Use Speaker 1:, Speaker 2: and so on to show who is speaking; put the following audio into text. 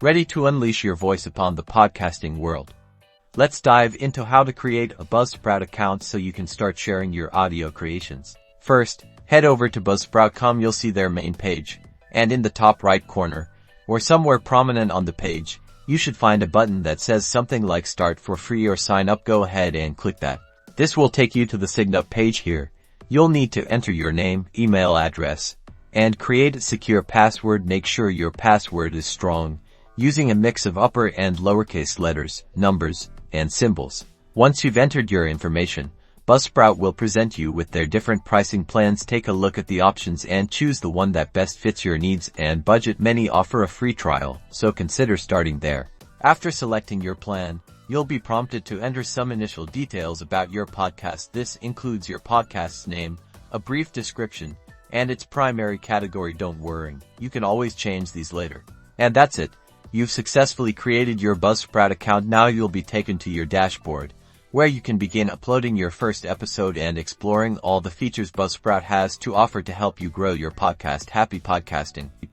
Speaker 1: Ready to unleash your voice upon the podcasting world? Let's dive into how to create a Buzzsprout account so you can start sharing your audio creations. First, head over to buzzsprout.com. You'll see their main page, and in the top right corner, or somewhere prominent on the page, you should find a button that says something like Start for Free or Sign Up. Go ahead and click that. This will take you to the Sign Up page. Here, you'll need to enter your name, email address, and create a secure password. Make sure your password is strong, using a mix of upper and lowercase letters, numbers, and symbols. Once you've entered your information, Buzzsprout will present you with their different pricing plans. Take a look at the options and choose the one that best fits your needs and budget. Many offer a free trial, so consider starting there. After selecting your plan, you'll be prompted to enter some initial details about your podcast. This includes your podcast's name, a brief description, and its primary category. Don't worry, you can always change these later. And that's it. You've successfully created your Buzzsprout account. Now you'll be taken to your dashboard, where you can begin uploading your first episode and exploring all the features Buzzsprout has to offer to help you grow your podcast. Happy podcasting!